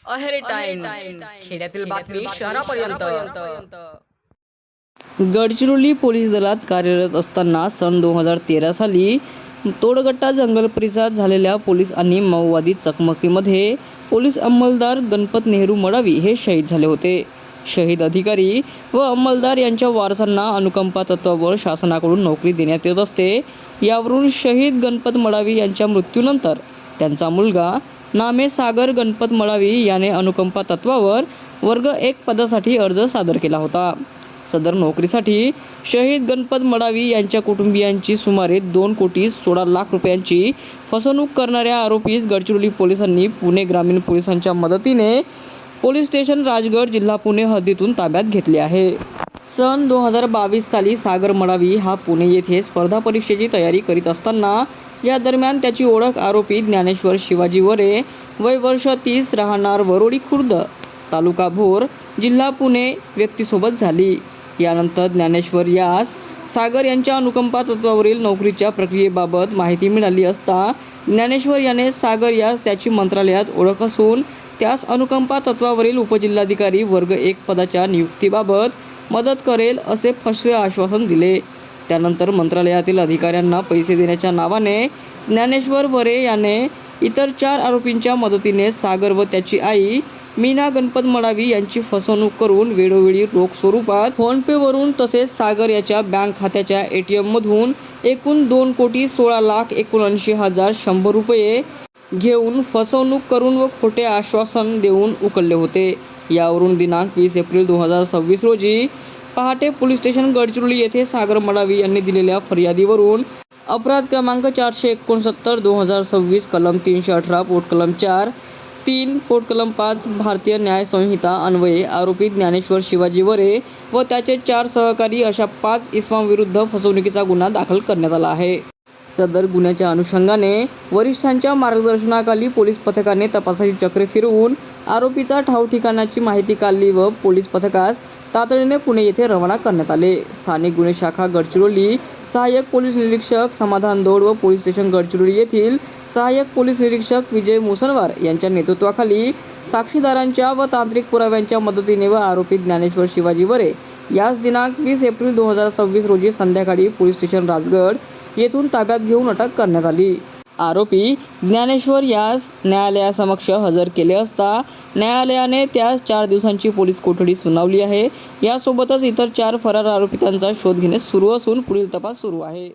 Aheri time खेड्यातील बातमी शहरापर्यंत। गडचिरोली पोलीस दलात कार्यरत असताना सन 2013 साली तोडगट्टा जंगल परिसरात झालेल्या पोलीस आणि माओवादी चकमकीमध्ये पोलीस अंमलदार गणपत नेहरू मडावी हे शहीद झाले होते। शहीद अधिकारी व अंमलदार यांच्या वारसांना अनुकंपा तत्त्वावर शासनाकडून नोकरी देण्यात येत असते। यावरून शहीद गणपत मडावी यांच्या मृत्यूनंतर त्यांचा मुलगा नामे सागर गणपत मडावी याने अनुकंपा तत्त्वावर वर्ग 1 पदासाठी अर्ज सादर केला होता। सदर नोकरीसाठी शहीद गणपत मडावी यांच्या कुटुंबियांची सुमारे 2,16,00,000 रुपयांची फसवणूक करणाऱ्या आरोपीस गडचिरोली पोलिसांनी पुणे ग्रामीण पोलिसांच्या मदतीने पोलीस स्टेशन राजगड जिल्हा पुणे हद्दीतून ताब्यात घेतले आहे। सन 2022 साली सागर मडावी हा पुणे येथे स्पर्धा परीक्षेची तयारी करीत असताना या दरम्यान त्याची ओळख आरोपी ज्ञानेश्वर शिवाजी वरे वय वर्ष 30 राहणार वरोडी खुर्द तालुका भोर जिल्हा पुणे व्यक्तीसोबत झाली। यानंतर ज्ञानेश्वर यास सागर यांच्या अनुकंपा तत्त्वावरील नोकरीच्या प्रक्रियेबाबत माहिती मिळाली असता ज्ञानेश्वर याने सागर यास त्याची मंत्रालयात ओळख असून त्यास अनुकंपा तत्त्वावरील उपजिल्हाधिकारी वर्ग 1 पदाच्या नियुक्तीबाबत मदत करेल असे फसवे आश्वासन दिले। त्यानंतर मंत्रालयातील अधिकाऱ्यांना पैसे देण्याच्या नावाने ज्ञानेश्वर वरे याने इतर 4 आरोपींच्या मदतीने सागर व त्याची आई मीना गणपत मडावी यांची फसवणूक करून वेळोवेळी रोख स्वरूपात फोनपेवरून तसेच सागर याच्या बँक खात्याच्या ATM मधून एकूण 2,16,79,100 रुपये घेऊन फसवणूक करून व खोटे आश्वासन देऊन उकलले होते। यावरून दिनांक 20 एप्रिल 2026 रोजी पहाटे पोलीस स्टेशन गडचिरोली येथे सागर मडावी यांनी दिलेल्या फर्यादीवरून अपराध क्रमांक 469/2026 कलम 318 पोट कलम 4 3 पोट कलम 5 भारतीय न्याय संहिता अन्वये आरोपी ज्ञानेश्वर शिवाजी वरे व त्याचे 4 सहकारी अशा 5 इसमांविरुद्ध फसवणुकीचा गुन्हा दाखल करण्यात आला आहे। सदर गुन्ह्याच्या अनुषंगाने वरिष्ठांच्या मार्गदर्शनाखाली पोलीस पथकाने तपासाची चक्रे फिरवून आरोपीचा ठाव ठिकाणाची माहिती काढली व पोलीस पथकास तातडीने पुणे येथे रवाना करण्यात आले। स्थानिक गुन्हे शाखा गडचिरोली सहाय्यक पोलीस निरीक्षक समाधान दौड व पोलीस स्टेशन गडचिरोली येथील सहाय्यक पोलीस निरीक्षक विजय मुसनवार यांच्या नेतृत्वाखाली साक्षीदारांच्या व तांत्रिक पुराव्यांच्या मदतीने व आरोपी ज्ञानेश्वर शिवाजी वरे यास दिनांक 20 एप्रिल 2026 रोजी संध्याकाळी पोलीस स्टेशन राजगड येथून ताब्यात घेऊन अटक करण्यात आली। आरोपी ज्ञानेश्वर यास न्यायालयासमक्ष हजर केले असता न्यायालयाने त्यास 4 दिवसांची पोलीस कोठडी सुनावली आहे। यासोबतच इतर 4 फरार आरोपितांचा शोध घेणे सुरू असून पुढील तपास सुरू आहे।